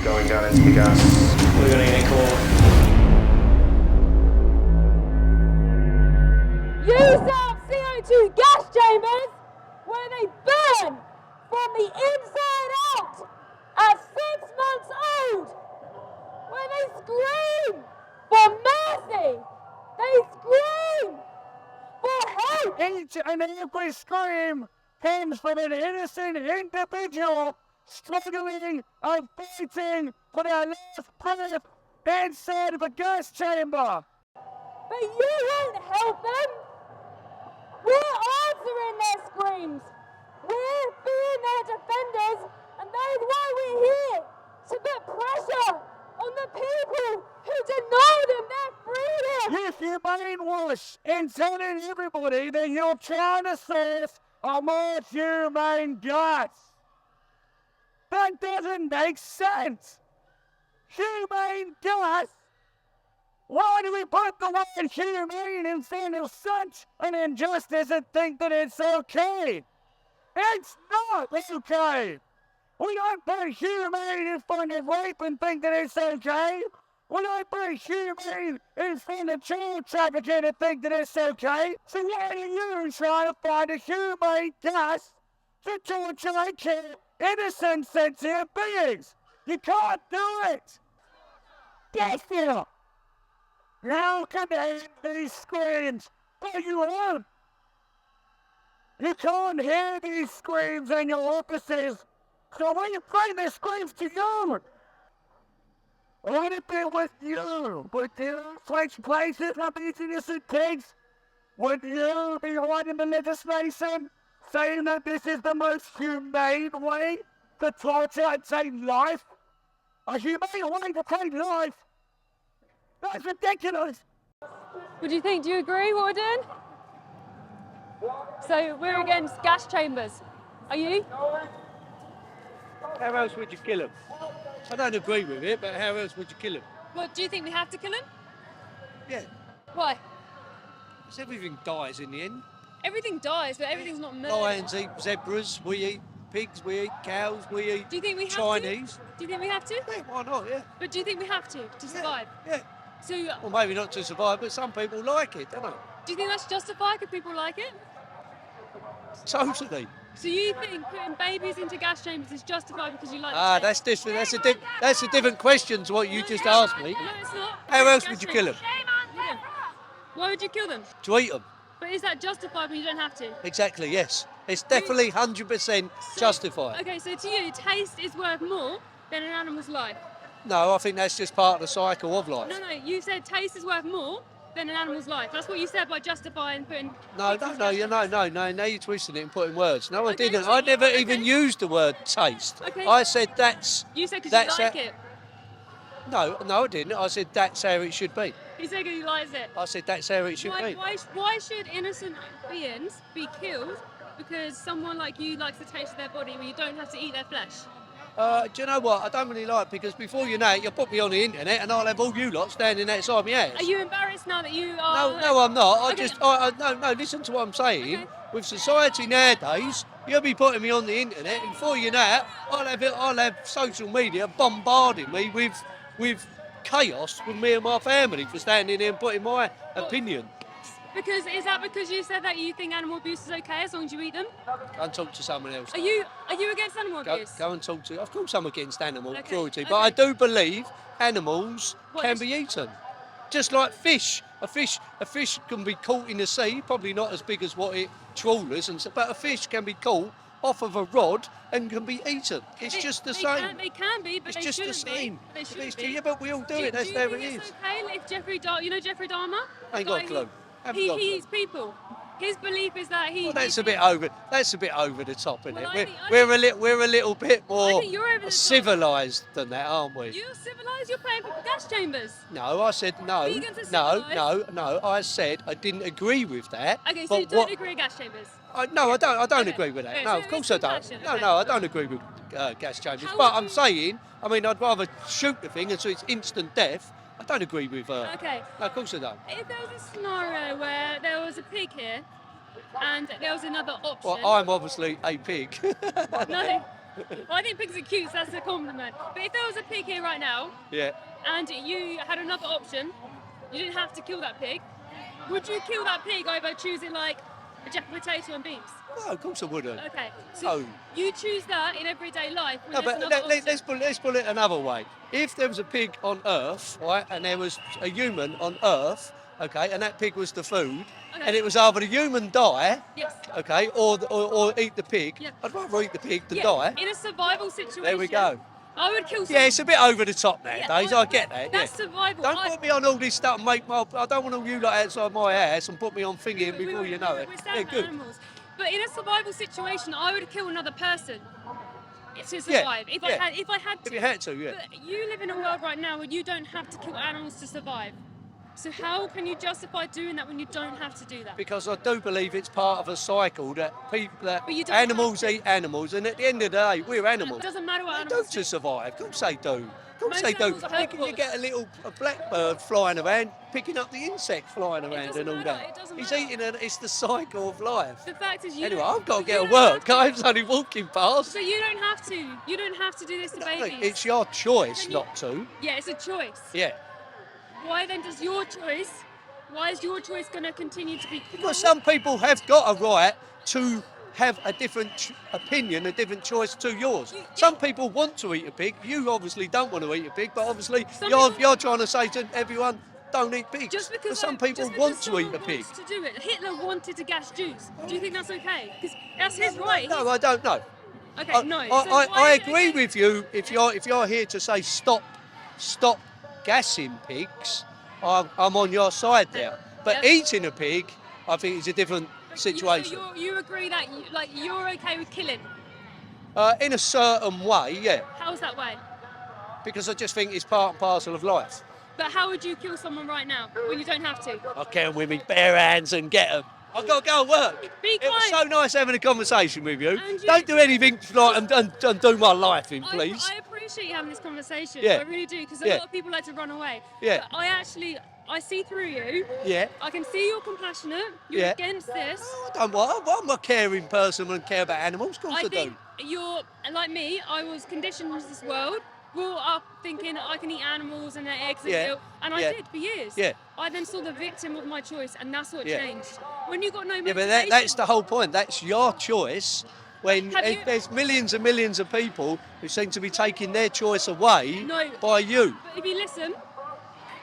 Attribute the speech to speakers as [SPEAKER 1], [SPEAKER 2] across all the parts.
[SPEAKER 1] going down into the gas. We're going to get caught.
[SPEAKER 2] Use up CO2 gas chambers where they burn from the inside out at 6 months old, where they scream for mercy, they scream for help.
[SPEAKER 3] Each and every scream comes from an innocent individual struggling and fighting for their last breath inside of a gas chamber.
[SPEAKER 2] But you won't help them. We're answering their screams. We're being their defenders, and that is why we're here, to put pressure on the people who deny them their freedom.
[SPEAKER 3] If you brainwash in telling everybody that you're trying to source a more humane gas, that doesn't make sense. Humane gas? Why do we put the word humane in front of such an injustice and think that it's okay? It's not okay. We don't put humane in front of rape and think that it's okay. We don't put humane in front of child trafficking and think that it's okay. So why are you trying to find a humane gas to torture and kill innocent sentient beings? You can't do it. Yes, sir. Now command these screams, but you won't. You can't hear these screams in your offices, so when you bring the screams to you, let it be with you. Would you switch places of these innocent pigs? Would you be writing the legislation saying that this is the most humane way to torture and take life? A humane way to take life? That's ridiculous.
[SPEAKER 2] What do you think? Do you agree what we're doing? So we're against gas chambers. Are you?
[SPEAKER 4] How else would you kill him? I don't agree with it, but how else would you kill him?
[SPEAKER 2] Well, do you think we have to kill him?
[SPEAKER 4] Yeah,
[SPEAKER 2] Why?
[SPEAKER 4] because everything dies in the end.
[SPEAKER 2] Everything dies, but everything's not murder.
[SPEAKER 4] Lions eat zebras, we eat pigs, we eat cows, we eat
[SPEAKER 2] Do you think we have
[SPEAKER 4] Chinese.
[SPEAKER 2] to? Do you think we have to?
[SPEAKER 4] Yeah, why not, yeah.
[SPEAKER 2] But do you think we have to survive?
[SPEAKER 4] Yeah.
[SPEAKER 2] So
[SPEAKER 4] Well, maybe not to survive, but some people like it, don't they?
[SPEAKER 2] do you think that's justified because people like it?
[SPEAKER 4] Totally.
[SPEAKER 2] So you think putting babies into gas chambers is justified because you like
[SPEAKER 4] Ah,
[SPEAKER 2] the
[SPEAKER 4] that's different. That's a different question to what you just asked me.
[SPEAKER 2] No, it's not.
[SPEAKER 4] How else
[SPEAKER 2] Gas
[SPEAKER 4] would you kill
[SPEAKER 2] chambers. Yeah. Why would you kill them?
[SPEAKER 4] To eat them.
[SPEAKER 2] But is that justified when you don't have to?
[SPEAKER 4] Exactly, yes. It's definitely 100% justified.
[SPEAKER 2] Okay, so to you, taste is worth more than an animal's life.
[SPEAKER 4] No, I think that's just part of the cycle of life.
[SPEAKER 2] No, you said taste is worth more than an animal's life. That's what you said by justifying putting.
[SPEAKER 4] No, now you're twisting it and putting words. No, I
[SPEAKER 2] Okay,
[SPEAKER 4] didn't.
[SPEAKER 2] so
[SPEAKER 4] I never even used the word taste.
[SPEAKER 2] Okay.
[SPEAKER 4] I said that's...
[SPEAKER 2] You said because
[SPEAKER 4] that's
[SPEAKER 2] you like
[SPEAKER 4] how-
[SPEAKER 2] it.
[SPEAKER 4] No, I didn't. I said that's how it should be.
[SPEAKER 2] You said because he likes it.
[SPEAKER 4] I said that's how it should be.
[SPEAKER 2] Why should innocent beings be killed because someone like you likes the taste of their body when you don't have to eat their flesh?
[SPEAKER 4] Do you know what? I don't really like it because before you know it, you'll put me on the internet and I'll have all you lot standing outside my house.
[SPEAKER 2] Are you embarrassed now that you are?
[SPEAKER 4] No, I'm not.
[SPEAKER 2] Okay.
[SPEAKER 4] No, listen to what I'm saying.
[SPEAKER 2] Okay.
[SPEAKER 4] With society nowadays, you'll be putting me on the internet and before you know it, I'll have social media bombarding me with chaos with me and my family for standing there and putting my opinion.
[SPEAKER 2] Is that because you said that you think animal abuse is okay as long as you eat them?
[SPEAKER 4] Go and talk to someone else.
[SPEAKER 2] Are you against animal abuse?
[SPEAKER 4] Go and talk to... Of course I'm against animal
[SPEAKER 2] Okay,
[SPEAKER 4] cruelty,
[SPEAKER 2] okay.
[SPEAKER 4] but I do believe animals
[SPEAKER 2] What
[SPEAKER 4] can
[SPEAKER 2] is-
[SPEAKER 4] be eaten. Just like fish. A fish can be caught in the sea, probably not as big as what it trawlers, but a fish can be caught off of a rod and can be eaten. It's just the same.
[SPEAKER 2] They can be, but
[SPEAKER 4] It's
[SPEAKER 2] they
[SPEAKER 4] just the
[SPEAKER 2] shouldn't
[SPEAKER 4] same.
[SPEAKER 2] be. They shouldn't be.
[SPEAKER 4] Yeah, but we all do it. That's
[SPEAKER 2] do you
[SPEAKER 4] how
[SPEAKER 2] think
[SPEAKER 4] it
[SPEAKER 2] it's
[SPEAKER 4] is.
[SPEAKER 2] okay if Jeffrey Dahmer?
[SPEAKER 4] I ain't got a clue. Haven't got a
[SPEAKER 2] He
[SPEAKER 4] clue.
[SPEAKER 2] eats people. His belief is that he.
[SPEAKER 4] Well, that's a bit over the top, isn't
[SPEAKER 2] Well,
[SPEAKER 4] it?
[SPEAKER 2] I
[SPEAKER 4] We're a little bit
[SPEAKER 2] I
[SPEAKER 4] more
[SPEAKER 2] think you're over the top.
[SPEAKER 4] civilised than that, aren't we?
[SPEAKER 2] You're civilised. You're paying for gas chambers.
[SPEAKER 4] No, I said no.
[SPEAKER 2] Vegans are
[SPEAKER 4] No. I said I didn't agree with that.
[SPEAKER 2] Okay, so you
[SPEAKER 4] but
[SPEAKER 2] don't
[SPEAKER 4] what-
[SPEAKER 2] agree with gas chambers.
[SPEAKER 4] No, I don't
[SPEAKER 2] Okay.
[SPEAKER 4] agree with that.
[SPEAKER 2] Okay,
[SPEAKER 4] No,
[SPEAKER 2] so
[SPEAKER 4] of course
[SPEAKER 2] it's
[SPEAKER 4] I don't.
[SPEAKER 2] compassion,
[SPEAKER 4] No,
[SPEAKER 2] okay.
[SPEAKER 4] I don't agree with gas chambers.
[SPEAKER 2] How
[SPEAKER 4] But
[SPEAKER 2] would
[SPEAKER 4] I'm
[SPEAKER 2] you-
[SPEAKER 4] saying, I'd rather shoot the thing and so it's instant death. I don't agree with.
[SPEAKER 2] Okay.
[SPEAKER 4] No, of course I don't.
[SPEAKER 2] If there was a scenario where there was a pig here, and there was another option.
[SPEAKER 4] Well, I'm obviously a pig.
[SPEAKER 2] No, Well, I think pigs are cute, so that's a compliment. But if there was a pig here right now,
[SPEAKER 4] Yeah.
[SPEAKER 2] and you had another option, you didn't have to kill that pig, would you kill that pig over choosing like a jack potato and beans?
[SPEAKER 4] No, of course I wouldn't.
[SPEAKER 2] Okay, so
[SPEAKER 4] No.
[SPEAKER 2] you choose that in everyday life. When
[SPEAKER 4] No,
[SPEAKER 2] there's
[SPEAKER 4] but
[SPEAKER 2] another option.
[SPEAKER 4] let's put it another way. If there was a pig on Earth, right, and there was a human on Earth, okay, and that pig was the food,
[SPEAKER 2] Okay.
[SPEAKER 4] and it was either the human die,
[SPEAKER 2] Yes.
[SPEAKER 4] okay, or eat the pig,
[SPEAKER 2] Yeah.
[SPEAKER 4] I'd rather eat the pig than
[SPEAKER 2] Yeah,
[SPEAKER 4] die.
[SPEAKER 2] in a survival situation.
[SPEAKER 4] There we go.
[SPEAKER 2] I would kill someone.
[SPEAKER 4] Yeah, it's a bit over the top nowadays.
[SPEAKER 2] Yeah,
[SPEAKER 4] I get that.
[SPEAKER 2] That's
[SPEAKER 4] Yeah.
[SPEAKER 2] survival.
[SPEAKER 4] Don't put me on all this stuff and make my. I don't want all you like outside my house and put me on thinking before you know it.
[SPEAKER 2] We're
[SPEAKER 4] Yeah,
[SPEAKER 2] standing
[SPEAKER 4] good.
[SPEAKER 2] animals. But in a survival situation, I would kill another person to survive. If
[SPEAKER 4] yeah.
[SPEAKER 2] I had to.
[SPEAKER 4] If you had to, yeah.
[SPEAKER 2] But you live in a world right now where you don't have to kill animals to survive. So how can you justify doing that when you don't have to do that?
[SPEAKER 4] Because I do believe it's part of a cycle that
[SPEAKER 2] But you don't
[SPEAKER 4] animals
[SPEAKER 2] have to.
[SPEAKER 4] eat animals, and at the end of the day, we're animals.
[SPEAKER 2] It doesn't matter what
[SPEAKER 4] They
[SPEAKER 2] animals
[SPEAKER 4] do to survive. Of course they do. Of course
[SPEAKER 2] Most
[SPEAKER 4] they do.
[SPEAKER 2] animals are
[SPEAKER 4] You
[SPEAKER 2] herbivores.
[SPEAKER 4] get a blackbird flying around, picking up the insect flying around
[SPEAKER 2] doesn't
[SPEAKER 4] and all
[SPEAKER 2] matter,
[SPEAKER 4] that.
[SPEAKER 2] it doesn't
[SPEAKER 4] He's
[SPEAKER 2] matter.
[SPEAKER 4] eating it. It's the cycle of life.
[SPEAKER 2] The fact is, you
[SPEAKER 4] Anyway,
[SPEAKER 2] don't-
[SPEAKER 4] I've got to
[SPEAKER 2] but
[SPEAKER 4] get
[SPEAKER 2] you
[SPEAKER 4] to
[SPEAKER 2] don't
[SPEAKER 4] work.
[SPEAKER 2] have to.
[SPEAKER 4] I'm only walking past.
[SPEAKER 2] So you don't have to. You don't have to do this to
[SPEAKER 4] No,
[SPEAKER 2] babies.
[SPEAKER 4] it's your choice
[SPEAKER 2] Then you-
[SPEAKER 4] not to.
[SPEAKER 2] Yeah, it's a choice.
[SPEAKER 4] Yeah.
[SPEAKER 2] Why then does your choice? Why is your choice going to continue to be?
[SPEAKER 4] Because some people have got a right to have a different opinion, a different choice to yours. Some people want to eat a pig. You obviously don't want to eat a pig, but obviously
[SPEAKER 2] Some
[SPEAKER 4] you're
[SPEAKER 2] people-
[SPEAKER 4] trying to say to everyone, don't eat pigs.
[SPEAKER 2] Just because
[SPEAKER 4] But some
[SPEAKER 2] I-
[SPEAKER 4] people
[SPEAKER 2] just because
[SPEAKER 4] want to
[SPEAKER 2] someone
[SPEAKER 4] eat a pig.
[SPEAKER 2] wants to do it. Hitler wanted to gas Jews. Do you think that's okay? Because that's his right.
[SPEAKER 4] No, I don't know.
[SPEAKER 2] Okay, no.
[SPEAKER 4] I,
[SPEAKER 2] So
[SPEAKER 4] I,
[SPEAKER 2] why
[SPEAKER 4] I
[SPEAKER 2] is it
[SPEAKER 4] agree
[SPEAKER 2] okay?
[SPEAKER 4] with you. If you're here to say stop gassing pigs, I'm on your side there. But
[SPEAKER 2] Yep.
[SPEAKER 4] eating a pig, I think is a different situation.
[SPEAKER 2] So you agree that you're okay with killing?
[SPEAKER 4] In a certain way, yeah,
[SPEAKER 2] How's that way?
[SPEAKER 4] because I just think it's part and parcel of life.
[SPEAKER 2] But how would you kill someone right now when you don't have to?
[SPEAKER 4] I can with me bare hands and get them. I've got to go and work.
[SPEAKER 2] Be
[SPEAKER 4] It was
[SPEAKER 2] quiet.
[SPEAKER 4] so nice having a conversation with you.
[SPEAKER 2] And you-
[SPEAKER 4] Don't do anything like and do my life in, please.
[SPEAKER 2] I appreciate you having this conversation.
[SPEAKER 4] Yeah.
[SPEAKER 2] I really do, because a
[SPEAKER 4] Yeah.
[SPEAKER 2] lot of people like to run away.
[SPEAKER 4] Yeah.
[SPEAKER 2] But I see through you.
[SPEAKER 4] Yeah.
[SPEAKER 2] I can see you're compassionate. You're
[SPEAKER 4] Yeah.
[SPEAKER 2] against this.
[SPEAKER 4] I don't want. I'm a caring person and care about animals. Of course I,
[SPEAKER 2] I
[SPEAKER 4] do.
[SPEAKER 2] think you're like me. I was conditioned into this world, brought up thinking I can eat animals and their eggs and
[SPEAKER 4] Yeah.
[SPEAKER 2] milk, and I
[SPEAKER 4] Yeah.
[SPEAKER 2] did for years.
[SPEAKER 4] Yeah.
[SPEAKER 2] I then saw the victim of my choice, and that's what
[SPEAKER 4] Yeah.
[SPEAKER 2] changed. When you got no
[SPEAKER 4] Yeah,
[SPEAKER 2] motivation,
[SPEAKER 4] but that's the whole point. That's your choice. When
[SPEAKER 2] Have you-
[SPEAKER 4] there's millions and millions of people who seem to be taking their choice away
[SPEAKER 2] No.
[SPEAKER 4] by you.
[SPEAKER 2] But if you listen,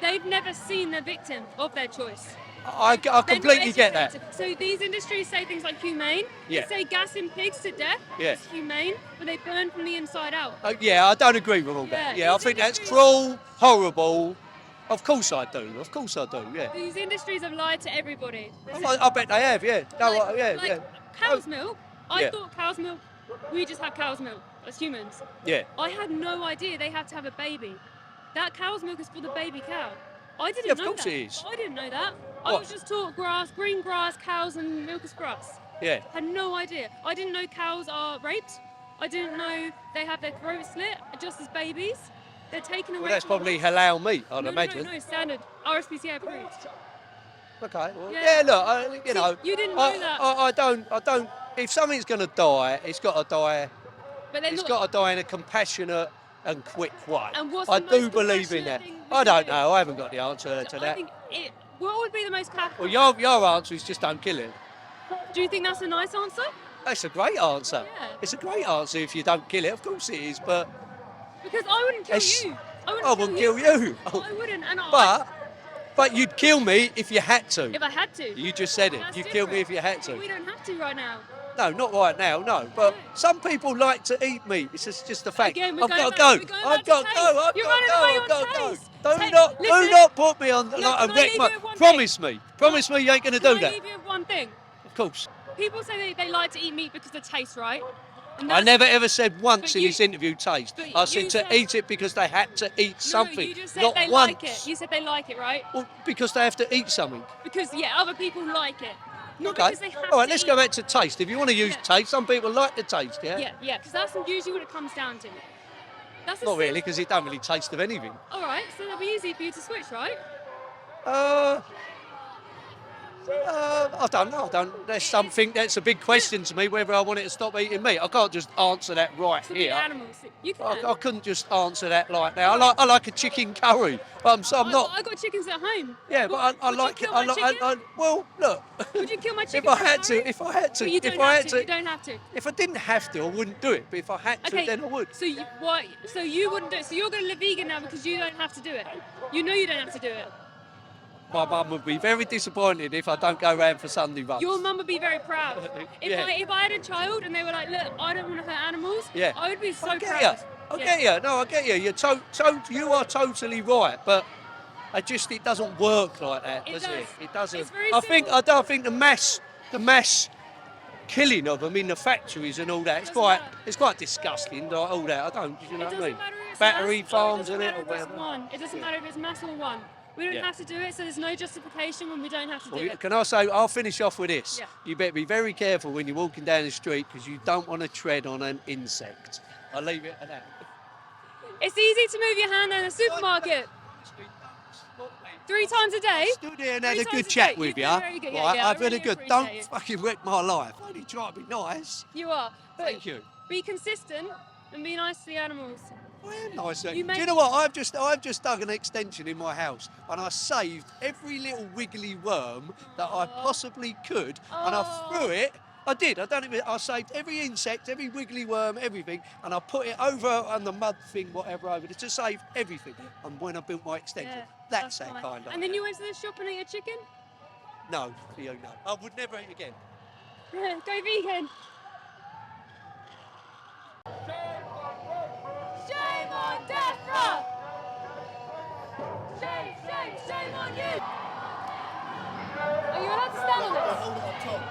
[SPEAKER 2] they've never seen the victim of their choice.
[SPEAKER 4] I
[SPEAKER 2] They're not
[SPEAKER 4] completely get that.
[SPEAKER 2] educated. So these industries say things like humane.
[SPEAKER 4] Yeah.
[SPEAKER 2] They say gassing pigs to death
[SPEAKER 4] Yeah.
[SPEAKER 2] is humane, but they burn from the inside out.
[SPEAKER 4] Yeah, I don't agree with all that.
[SPEAKER 2] Yeah,
[SPEAKER 4] Yeah, I
[SPEAKER 2] these
[SPEAKER 4] think that's
[SPEAKER 2] industries-
[SPEAKER 4] cruel, horrible. Of course I do. Of course I do. Yeah.
[SPEAKER 2] These industries have lied to everybody.
[SPEAKER 4] I bet they have. Yeah. No,
[SPEAKER 2] Like-
[SPEAKER 4] yeah.
[SPEAKER 2] like
[SPEAKER 4] Yeah.
[SPEAKER 2] Cow's milk. I
[SPEAKER 4] Yeah.
[SPEAKER 2] thought cow's milk. We just have cow's milk as humans.
[SPEAKER 4] Yeah.
[SPEAKER 2] I had no idea they have to have a baby. That cow's milk is for the baby cow. I didn't
[SPEAKER 4] Yeah, of
[SPEAKER 2] know
[SPEAKER 4] course
[SPEAKER 2] that.
[SPEAKER 4] it is.
[SPEAKER 2] I didn't know that. I
[SPEAKER 4] What?
[SPEAKER 2] was just taught grass, green grass, cows, and milk is grass.
[SPEAKER 4] Yeah.
[SPEAKER 2] Had no idea. I didn't know cows are raped. I didn't know they have their throats slit just as babies. They're taken away.
[SPEAKER 4] Well, that's
[SPEAKER 2] from
[SPEAKER 4] probably
[SPEAKER 2] life.
[SPEAKER 4] halal meat, I'd
[SPEAKER 2] No,
[SPEAKER 4] imagine.
[SPEAKER 2] No, standard. RSPCA approved.
[SPEAKER 4] Okay. Well,
[SPEAKER 2] Yeah.
[SPEAKER 4] yeah. Look, you
[SPEAKER 2] See,
[SPEAKER 4] know.
[SPEAKER 2] you didn't
[SPEAKER 4] I,
[SPEAKER 2] know that.
[SPEAKER 4] I don't. If something's going to die, it's got to die.
[SPEAKER 2] But they're
[SPEAKER 4] It's
[SPEAKER 2] not.
[SPEAKER 4] got to die in a compassionate and quick way.
[SPEAKER 2] And what's
[SPEAKER 4] I
[SPEAKER 2] the
[SPEAKER 4] do
[SPEAKER 2] most
[SPEAKER 4] believe in
[SPEAKER 2] compassionate
[SPEAKER 4] that.
[SPEAKER 2] thing we
[SPEAKER 4] I
[SPEAKER 2] can
[SPEAKER 4] don't
[SPEAKER 2] do?
[SPEAKER 4] know. I haven't got the answer to
[SPEAKER 2] I
[SPEAKER 4] that.
[SPEAKER 2] think what would be the most
[SPEAKER 4] Well,
[SPEAKER 2] capital?
[SPEAKER 4] your answer is just don't kill it.
[SPEAKER 2] Do you think that's a nice answer?
[SPEAKER 4] That's a great answer.
[SPEAKER 2] Yeah.
[SPEAKER 4] It's a great answer if you don't kill it. Of course it is, but
[SPEAKER 2] Because I wouldn't kill
[SPEAKER 4] It's-
[SPEAKER 2] you.
[SPEAKER 4] I wouldn't kill you. Oh.
[SPEAKER 2] I wouldn't. And
[SPEAKER 4] but you'd kill me if you had to.
[SPEAKER 2] if I had to.
[SPEAKER 4] You just said it.
[SPEAKER 2] That's
[SPEAKER 4] You'd kill me
[SPEAKER 2] different.
[SPEAKER 4] if you had
[SPEAKER 2] We
[SPEAKER 4] to.
[SPEAKER 2] don't have to right now.
[SPEAKER 4] No, not right now. No, but
[SPEAKER 2] No.
[SPEAKER 4] some people like to eat meat. It's just a fact.
[SPEAKER 2] Again, we're
[SPEAKER 4] I've
[SPEAKER 2] going
[SPEAKER 4] got to
[SPEAKER 2] back-
[SPEAKER 4] go.
[SPEAKER 2] we're going
[SPEAKER 4] I've
[SPEAKER 2] back
[SPEAKER 4] got
[SPEAKER 2] to
[SPEAKER 4] to go. I've
[SPEAKER 2] You're
[SPEAKER 4] got to
[SPEAKER 2] running
[SPEAKER 4] go.
[SPEAKER 2] away
[SPEAKER 4] I've
[SPEAKER 2] on
[SPEAKER 4] got to go.
[SPEAKER 2] taste.
[SPEAKER 4] Do
[SPEAKER 2] Listen,
[SPEAKER 4] not put me on
[SPEAKER 2] Look,
[SPEAKER 4] like a
[SPEAKER 2] can I
[SPEAKER 4] wreck.
[SPEAKER 2] leave you with one
[SPEAKER 4] Promise
[SPEAKER 2] thing?
[SPEAKER 4] me. Promise me you ain't going to
[SPEAKER 2] Can
[SPEAKER 4] do
[SPEAKER 2] I
[SPEAKER 4] that.
[SPEAKER 2] leave you with one thing?
[SPEAKER 4] Of course.
[SPEAKER 2] People say they like to eat meat because of the taste, right? And
[SPEAKER 4] I
[SPEAKER 2] that's-
[SPEAKER 4] never ever said once
[SPEAKER 2] But
[SPEAKER 4] in
[SPEAKER 2] you-
[SPEAKER 4] this interview taste.
[SPEAKER 2] but
[SPEAKER 4] I
[SPEAKER 2] you
[SPEAKER 4] said to
[SPEAKER 2] said-
[SPEAKER 4] eat it because they had to eat something.
[SPEAKER 2] No, you just said
[SPEAKER 4] not
[SPEAKER 2] they
[SPEAKER 4] once.
[SPEAKER 2] like it. You said they like it, right?
[SPEAKER 4] Well, because they have to eat something.
[SPEAKER 2] Because other people like it. Not
[SPEAKER 4] Okay.
[SPEAKER 2] because they have
[SPEAKER 4] All right,
[SPEAKER 2] to
[SPEAKER 4] let's
[SPEAKER 2] eat
[SPEAKER 4] go
[SPEAKER 2] it.
[SPEAKER 4] back to taste. If you want to use
[SPEAKER 2] Yeah.
[SPEAKER 4] taste, some people like the taste, yeah?
[SPEAKER 2] Yeah, because that's usually what it comes down to. That's a
[SPEAKER 4] Not
[SPEAKER 2] sim-
[SPEAKER 4] really, because it don't really taste of anything.
[SPEAKER 2] All right, so that'll be easy for you to switch, right?
[SPEAKER 4] Uh, I don't know. I don't. That's something that's a big question to me. Whether I want it to stop eating meat, I can't just answer that right
[SPEAKER 2] To
[SPEAKER 4] here.
[SPEAKER 2] the animals. You can.
[SPEAKER 4] I couldn't just answer that like now. I like a chicken curry. So I'm not.
[SPEAKER 2] I got chickens at home.
[SPEAKER 4] Yeah, but I
[SPEAKER 2] Would you
[SPEAKER 4] like it.
[SPEAKER 2] kill my chicken?
[SPEAKER 4] Well, look.
[SPEAKER 2] Would you kill my
[SPEAKER 4] If
[SPEAKER 2] chicken
[SPEAKER 4] I
[SPEAKER 2] for a
[SPEAKER 4] had
[SPEAKER 2] curry?
[SPEAKER 4] to, if I had to,
[SPEAKER 2] But you
[SPEAKER 4] if
[SPEAKER 2] don't
[SPEAKER 4] I
[SPEAKER 2] have
[SPEAKER 4] had
[SPEAKER 2] to.
[SPEAKER 4] to,
[SPEAKER 2] You don't have to.
[SPEAKER 4] if I didn't have to, I wouldn't do it. But if I had to,
[SPEAKER 2] Okay.
[SPEAKER 4] then I would.
[SPEAKER 2] So you why? So you wouldn't do it. So you're going to live vegan now because you don't have to do it. You know you don't have to do it.
[SPEAKER 4] My mum would be very disappointed if I don't go round for Sunday runs.
[SPEAKER 2] Your mum would be very proud.
[SPEAKER 4] Yeah.
[SPEAKER 2] If I had a child and they were like, look, I don't want to hurt animals.
[SPEAKER 4] Yeah.
[SPEAKER 2] I would be so
[SPEAKER 4] I get
[SPEAKER 2] proud.
[SPEAKER 4] you. I get you. No, I get you. You are totally right, but it doesn't work like that,
[SPEAKER 2] It
[SPEAKER 4] does
[SPEAKER 2] does.
[SPEAKER 4] it? It doesn't.
[SPEAKER 2] It's very
[SPEAKER 4] I think
[SPEAKER 2] simple.
[SPEAKER 4] the mass killing of them in the factories and all that.
[SPEAKER 2] Doesn't
[SPEAKER 4] It's quite disgusting. Like all that. I don't. You know
[SPEAKER 2] It
[SPEAKER 4] what I
[SPEAKER 2] doesn't
[SPEAKER 4] mean?
[SPEAKER 2] matter if it's
[SPEAKER 4] Battery
[SPEAKER 2] mass,
[SPEAKER 4] farms
[SPEAKER 2] it
[SPEAKER 4] and
[SPEAKER 2] doesn't
[SPEAKER 4] it or
[SPEAKER 2] matter if it's
[SPEAKER 4] whatever.
[SPEAKER 2] one. It doesn't matter if it's mass or one. We don't
[SPEAKER 4] Yeah.
[SPEAKER 2] have to do it, so there's no justification when we don't have to do
[SPEAKER 4] Well,
[SPEAKER 2] it.
[SPEAKER 4] can I say, I'll finish off with this.
[SPEAKER 2] Yeah.
[SPEAKER 4] You better be very careful when you're walking down the street because you don't want to tread on an insect. I'll leave it at that.
[SPEAKER 2] It's easy to move your hand in the supermarket 3 times a day.
[SPEAKER 4] I stood here and had
[SPEAKER 2] 3
[SPEAKER 4] a
[SPEAKER 2] times
[SPEAKER 4] good
[SPEAKER 2] a
[SPEAKER 4] chat
[SPEAKER 2] day.
[SPEAKER 4] with
[SPEAKER 2] You've
[SPEAKER 4] you.
[SPEAKER 2] been very good.
[SPEAKER 4] Right,
[SPEAKER 2] Yeah, I
[SPEAKER 4] I've had a
[SPEAKER 2] really
[SPEAKER 4] good.
[SPEAKER 2] appreciate
[SPEAKER 4] Don't
[SPEAKER 2] it.
[SPEAKER 4] fucking wreck my life. Only try to be nice.
[SPEAKER 2] You are. But
[SPEAKER 4] Thank you.
[SPEAKER 2] be consistent and be nice to the animals.
[SPEAKER 4] I am nice.
[SPEAKER 2] You
[SPEAKER 4] Do
[SPEAKER 2] make-
[SPEAKER 4] you know what? I've just dug an extension in my house and I saved every little wiggly worm that I possibly could, and I threw it. I did. I done it. I saved every insect, every wiggly worm, everything, and I put it over on the mud thing, whatever, over there to save everything. And when I built my extension,
[SPEAKER 2] Yeah,
[SPEAKER 4] that's that
[SPEAKER 2] fine.
[SPEAKER 4] kind of.
[SPEAKER 2] And then you went to the shop and ate a chicken?
[SPEAKER 4] No, Theo, no. I would never eat again.
[SPEAKER 2] Go vegan. Shame on Defra! Shame on you! Are you allowed to stand on this?
[SPEAKER 5] Hold it up top.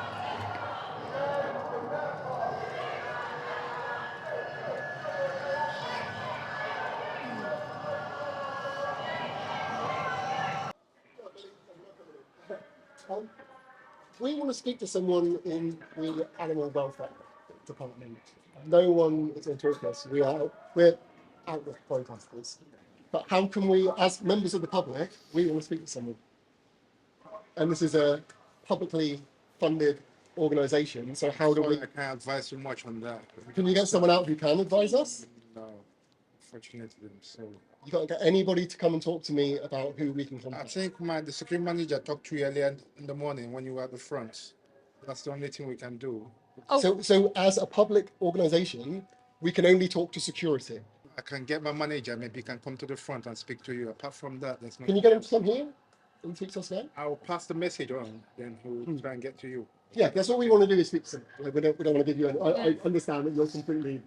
[SPEAKER 5] We want to speak to someone in the animal welfare department. No one is going to talk to us. We're outlet protesters. But how can we, as members of the public, we want to speak to someone? And this is a publicly funded organisation, so how do we?
[SPEAKER 6] I can't advise you much on that.
[SPEAKER 5] Can you get someone out who can advise us?
[SPEAKER 6] No, unfortunately. So
[SPEAKER 5] You can't get anybody to come and talk to me about who we can
[SPEAKER 6] I
[SPEAKER 5] contact.
[SPEAKER 6] think the security manager talked to you earlier in the morning when you were at the front. That's the only thing we can do.
[SPEAKER 2] Oh.
[SPEAKER 5] So as a public organisation, we can only talk to security.
[SPEAKER 6] I can get my manager, maybe he can come to the front and speak to you. Apart from that, there's no.
[SPEAKER 5] Can you get him to come here and speak to us now?
[SPEAKER 6] I'll pass the message on, then he'll try and get to you.
[SPEAKER 5] Yeah, that's what we want to do is speak to them. Like, we don't want to give you I understand that you're completely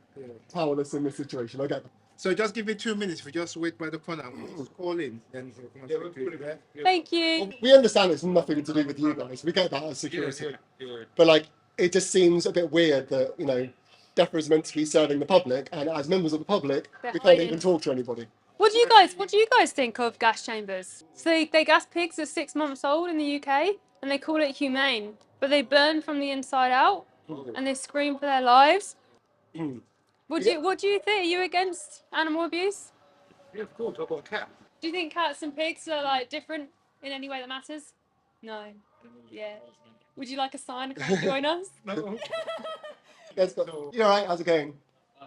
[SPEAKER 5] powerless in this situation. I get that.
[SPEAKER 6] So just give me 2 minutes. If you just wait by the corner, we'll call in, then he'll come and speak to you.
[SPEAKER 2] Thank you.
[SPEAKER 5] We understand it's nothing to do with you guys. We get that as security. But like, it just seems a bit weird that, DEFRA is meant to be serving the public, and as members of the public,
[SPEAKER 2] They're
[SPEAKER 5] we can't
[SPEAKER 2] hiding.
[SPEAKER 5] even talk to anybody.
[SPEAKER 2] What do you guys think of gas chambers? So they gas pigs at 6 months old in the UK and they call it humane, but they burn from the inside out and they scream for their lives. What do you think? Are you against animal abuse?
[SPEAKER 6] Yeah, of course. I've got a cat.
[SPEAKER 2] Do you think cats and pigs are like different in any way that matters? No. Yeah. Would you like a sign to come and join us?
[SPEAKER 5] You're all right, how's it going?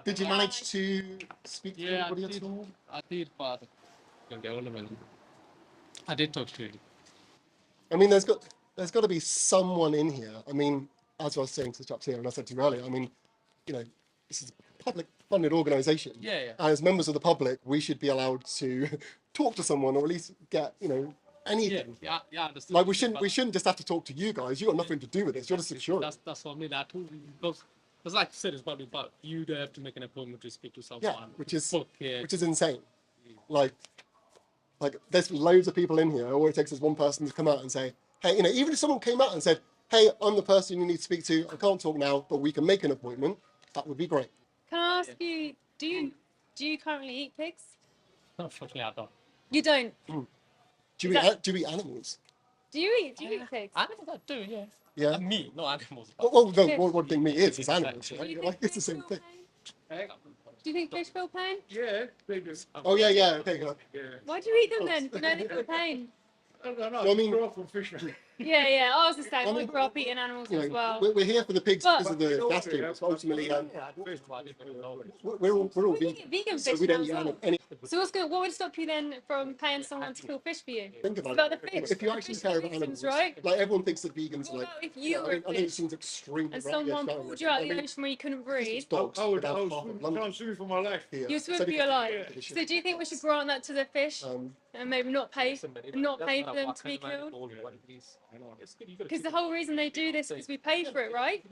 [SPEAKER 5] Did you manage to speak to anybody at all?
[SPEAKER 7] I did, but I did talk to him.
[SPEAKER 5] I mean, there's got to be someone in here. I mean, as I was saying to the chaps here, and I said to you earlier, I mean, this is a public-funded organisation.
[SPEAKER 7] Yeah.
[SPEAKER 5] And as members of the public, we should be allowed to talk to someone, or at least get, anything.
[SPEAKER 7] Yeah, I understand.
[SPEAKER 5] Like we shouldn't just have to talk to you guys. You got nothing to do with this. You're just security.
[SPEAKER 7] That's what I mean. I told you because like you said, it's probably about you to have to make an appointment to speak to someone.
[SPEAKER 5] Yeah, which is
[SPEAKER 7] Yeah.
[SPEAKER 5] which is insane. Like there's loads of people in here. All it takes is one person to come out and say, hey, even if someone came out and said, hey, I'm the person you need to speak to. I can't talk now, but we can make an appointment. That would be great.
[SPEAKER 2] Can I ask you, do you currently eat pigs?
[SPEAKER 7] Unfortunately, I don't.
[SPEAKER 2] You don't.
[SPEAKER 5] Do you eat animals?
[SPEAKER 2] Do you eat pigs?
[SPEAKER 7] Animals I do, yeah.
[SPEAKER 5] Yeah.
[SPEAKER 7] Me, no animals.
[SPEAKER 5] Well, no, one thing meat is animals,
[SPEAKER 2] Do
[SPEAKER 5] right?
[SPEAKER 2] you
[SPEAKER 5] Like,
[SPEAKER 2] think
[SPEAKER 5] it's the same
[SPEAKER 2] fish
[SPEAKER 5] thing.
[SPEAKER 2] feel pain? Do you think fish feel pain?
[SPEAKER 7] Yeah, they do.
[SPEAKER 5] Oh yeah. Okay, go.
[SPEAKER 7] Yeah.
[SPEAKER 2] Why do you eat them then? If you know they feel pain.
[SPEAKER 7] No,
[SPEAKER 5] I mean,
[SPEAKER 7] grow up from fishermen.
[SPEAKER 2] Yeah. I was the same. I grew up eating animals
[SPEAKER 5] You
[SPEAKER 2] as
[SPEAKER 5] know,
[SPEAKER 2] well.
[SPEAKER 5] we're here for the pigs
[SPEAKER 2] But-
[SPEAKER 5] because of the gas chambers. But ultimately, we're all
[SPEAKER 2] We
[SPEAKER 5] vegan,
[SPEAKER 2] get vegan
[SPEAKER 5] so
[SPEAKER 2] fish
[SPEAKER 5] we
[SPEAKER 2] now
[SPEAKER 5] don't
[SPEAKER 2] as
[SPEAKER 5] eat
[SPEAKER 2] well.
[SPEAKER 5] any.
[SPEAKER 2] So what would stop you then from paying someone to kill fish for you?
[SPEAKER 5] Think
[SPEAKER 2] It's
[SPEAKER 5] about
[SPEAKER 2] about the
[SPEAKER 5] it.
[SPEAKER 2] fish.
[SPEAKER 5] If you
[SPEAKER 2] The
[SPEAKER 5] actually
[SPEAKER 2] fish
[SPEAKER 5] care
[SPEAKER 2] are
[SPEAKER 5] about
[SPEAKER 2] victims,
[SPEAKER 5] animals,
[SPEAKER 2] right?
[SPEAKER 5] like everyone thinks that vegans
[SPEAKER 2] What
[SPEAKER 5] are like.
[SPEAKER 2] about if you were a
[SPEAKER 5] I know it
[SPEAKER 2] fish
[SPEAKER 5] seems extreme,
[SPEAKER 2] and
[SPEAKER 5] right?
[SPEAKER 2] someone
[SPEAKER 5] Yeah,
[SPEAKER 2] pulled you out of
[SPEAKER 5] I
[SPEAKER 2] the
[SPEAKER 5] mean,
[SPEAKER 2] ocean where you couldn't
[SPEAKER 5] it's
[SPEAKER 2] breathe?
[SPEAKER 5] just dogs without half of London
[SPEAKER 6] trying to sue for my life.
[SPEAKER 5] here.
[SPEAKER 2] You swim for your life. So do you think we should grant that to the fish and maybe not pay for them to be killed? Because the whole reason they do this is we pay for it, right?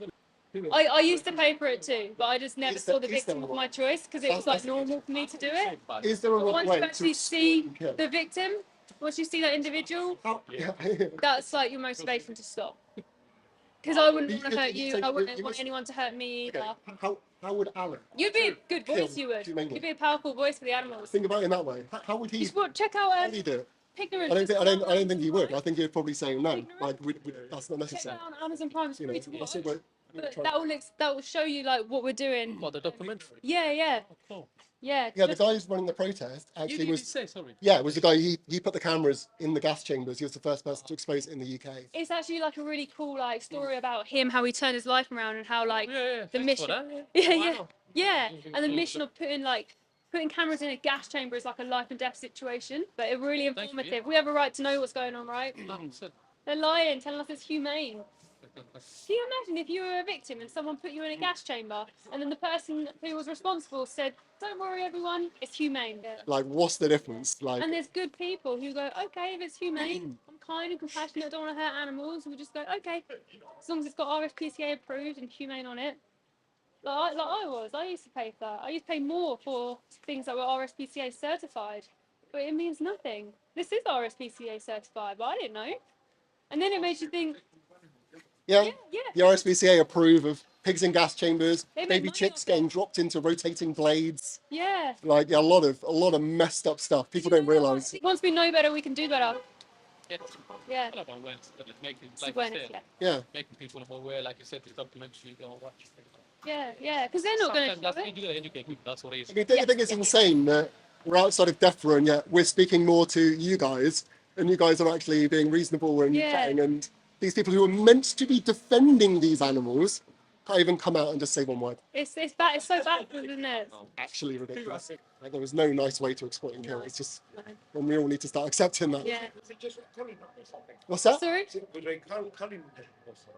[SPEAKER 2] I used to pay for it too, but I just never saw the victim of my choice because it was like normal for me to do it.
[SPEAKER 5] Is there a
[SPEAKER 2] But once
[SPEAKER 5] way
[SPEAKER 2] you
[SPEAKER 5] to
[SPEAKER 2] actually see
[SPEAKER 5] kill?
[SPEAKER 2] the victim, once you see that individual,
[SPEAKER 5] Yeah.
[SPEAKER 2] that's like your motivation to stop. Because I wouldn't want to hurt you,
[SPEAKER 5] so
[SPEAKER 2] and I wouldn't
[SPEAKER 5] you
[SPEAKER 2] want
[SPEAKER 5] must-
[SPEAKER 2] anyone to hurt me either.
[SPEAKER 5] Okay. How would Alan?
[SPEAKER 2] You'd be a good
[SPEAKER 5] kill
[SPEAKER 2] voice, you would.
[SPEAKER 5] humanely?
[SPEAKER 2] You'd be a powerful voice for the animals.
[SPEAKER 5] Think about it in that way. How would he?
[SPEAKER 2] You should check out
[SPEAKER 5] How would he do it?
[SPEAKER 2] Pignorant.
[SPEAKER 5] I don't think he would. I think he'd probably say no. Like, that's not
[SPEAKER 2] Check
[SPEAKER 5] necessary.
[SPEAKER 2] that out on Amazon Prime. It's
[SPEAKER 5] You know,
[SPEAKER 2] free to
[SPEAKER 5] that's
[SPEAKER 2] watch.
[SPEAKER 5] what
[SPEAKER 2] But that will show you like what we're doing.
[SPEAKER 7] What, the documentary?
[SPEAKER 2] Yeah.
[SPEAKER 7] Cool.
[SPEAKER 2] Yeah.
[SPEAKER 5] Yeah, the
[SPEAKER 2] just-
[SPEAKER 5] guy who's running the protest
[SPEAKER 7] You
[SPEAKER 5] actually
[SPEAKER 7] didn't
[SPEAKER 5] was.
[SPEAKER 7] say, sorry.
[SPEAKER 5] Yeah, it was the guy. He put the cameras in the gas chambers. He was the first person to expose it in the UK.
[SPEAKER 2] It's actually like a really cool like story about him, how he turned his life around, and how like
[SPEAKER 7] Yeah,
[SPEAKER 2] the
[SPEAKER 7] thanks for
[SPEAKER 2] mission.
[SPEAKER 7] that,
[SPEAKER 2] Yeah,
[SPEAKER 7] yeah.
[SPEAKER 2] and the mission of putting cameras in a gas chamber is like a life and death situation, but it's really
[SPEAKER 7] Thank you,
[SPEAKER 2] informative.
[SPEAKER 7] yeah.
[SPEAKER 2] We have a right to know what's going on, right?
[SPEAKER 7] 100%.
[SPEAKER 2] They're lying, telling us it's humane. Can you imagine if you were a victim and someone put you in a gas chamber and then the person who was responsible said, "Don't worry, everyone, it's humane."
[SPEAKER 5] Like, what's the difference? Like,
[SPEAKER 2] And there's good people who go, "Okay, if it's humane, I'm kind and compassionate, don't want to hurt animals." We just go, "Okay, as long as it's got RSPCA approved and humane on it." I used to pay for that. I used to pay more for things that were RSPCA certified, but it means nothing. This is RSPCA certified, but I didn't know. And then it makes you think,
[SPEAKER 5] yeah,
[SPEAKER 2] yeah.
[SPEAKER 5] the RSPCA approve of pigs in gas chambers,
[SPEAKER 2] They make
[SPEAKER 5] baby
[SPEAKER 2] money
[SPEAKER 5] chicks
[SPEAKER 2] off
[SPEAKER 5] getting
[SPEAKER 2] it.
[SPEAKER 5] dropped into rotating blades.
[SPEAKER 2] yeah.
[SPEAKER 5] Like, yeah, a lot of messed up stuff. People don't realise.
[SPEAKER 2] Once we know better, we can do better.
[SPEAKER 7] Yeah.
[SPEAKER 2] Yeah.
[SPEAKER 7] I don't know when to making,
[SPEAKER 2] It's
[SPEAKER 7] like
[SPEAKER 2] awareness,
[SPEAKER 7] you said,
[SPEAKER 5] Yeah.
[SPEAKER 7] making people more aware, like you said, the documentary you go watch.
[SPEAKER 2] Yeah, because they're not going to
[SPEAKER 7] Sometimes
[SPEAKER 2] show
[SPEAKER 7] that's
[SPEAKER 2] it.
[SPEAKER 7] you gotta educate people. That's what it is.
[SPEAKER 5] I think it's insane that we're outside of death row and yet we're speaking more to you guys, and you guys are actually being reasonable and
[SPEAKER 2] Yeah.
[SPEAKER 5] chatting, and these people who are meant to be defending these animals can't even come out and just say one word.
[SPEAKER 2] It's bad. It's so bad, isn't it?
[SPEAKER 5] Actually ridiculous. Like, there is no nice way to exploit and kill. It's just when we all need to start accepting that.
[SPEAKER 2] Yeah.
[SPEAKER 5] What's that?
[SPEAKER 2] Sorry.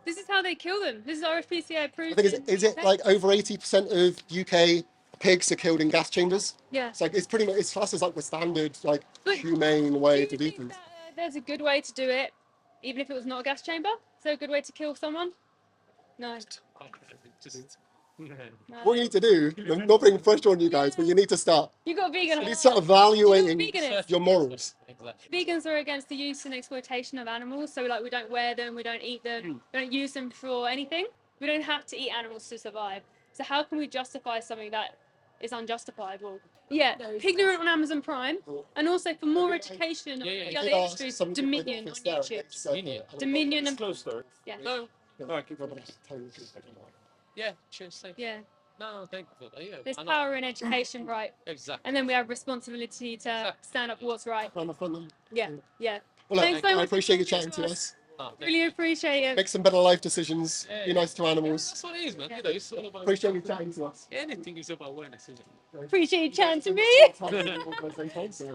[SPEAKER 2] This is how they kill them. This is RSPCA approved.
[SPEAKER 5] I think is it like over 80% of UK pigs are killed in gas chambers?
[SPEAKER 2] Yeah.
[SPEAKER 5] It's like it's pretty much, it's classed as like the standard, like,
[SPEAKER 2] But
[SPEAKER 5] humane way
[SPEAKER 2] Do
[SPEAKER 5] to
[SPEAKER 2] you
[SPEAKER 5] do
[SPEAKER 2] think
[SPEAKER 5] things.
[SPEAKER 2] that there's a good way to do it, even if it was not a gas chamber? Is there a good way to kill someone? No.
[SPEAKER 7] Just,
[SPEAKER 2] No.
[SPEAKER 5] What you need to do, I'm not putting pressure on you guys, but you need to start.
[SPEAKER 2] You got vegan.
[SPEAKER 5] You need to start evaluating
[SPEAKER 2] You got veganist.
[SPEAKER 5] your morals.
[SPEAKER 7] exactly.
[SPEAKER 2] Vegans are against the use and exploitation of animals, so like we don't wear them, we don't eat them, we don't use them for anything. We don't have to eat animals to survive. So how can we justify something that is unjustifiable? Yeah, Pignorant on Amazon Prime, and also for more education on
[SPEAKER 7] Yeah.
[SPEAKER 2] the other industries, Dominion on YouTube. Dominion and yeah,
[SPEAKER 7] No.
[SPEAKER 5] Alright, keep going.
[SPEAKER 7] Yeah. Cheers. Thank you.
[SPEAKER 2] yeah.
[SPEAKER 7] No, thank you for that. Yeah.
[SPEAKER 2] There's
[SPEAKER 7] I know.
[SPEAKER 2] power in education, right?
[SPEAKER 7] Exactly.
[SPEAKER 2] And then we have responsibility to stand up for what's right.
[SPEAKER 5] Well,
[SPEAKER 2] Yeah.
[SPEAKER 5] look,
[SPEAKER 2] Thanks so
[SPEAKER 5] I
[SPEAKER 2] much
[SPEAKER 5] appreciate
[SPEAKER 2] for
[SPEAKER 5] you
[SPEAKER 2] talking
[SPEAKER 5] chatting
[SPEAKER 2] to
[SPEAKER 5] to
[SPEAKER 2] us.
[SPEAKER 5] us.
[SPEAKER 7] Oh, thank
[SPEAKER 2] Really appreciate it.
[SPEAKER 5] Make some better life decisions.
[SPEAKER 7] Yeah,
[SPEAKER 5] Be nice to animals.
[SPEAKER 7] That's what it is, man. You know, it's all about
[SPEAKER 5] Appreciate you chatting to us.
[SPEAKER 7] anything is about awareness, isn't it?
[SPEAKER 2] Appreciate you chatting to me.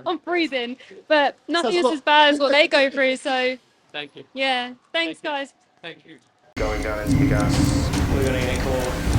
[SPEAKER 2] I'm freezing, but nothing is as bad as what they go through. So
[SPEAKER 7] Thank you.
[SPEAKER 2] yeah, thanks guys.
[SPEAKER 7] Thank you.
[SPEAKER 1] Going down into the gas. We're going to get caught.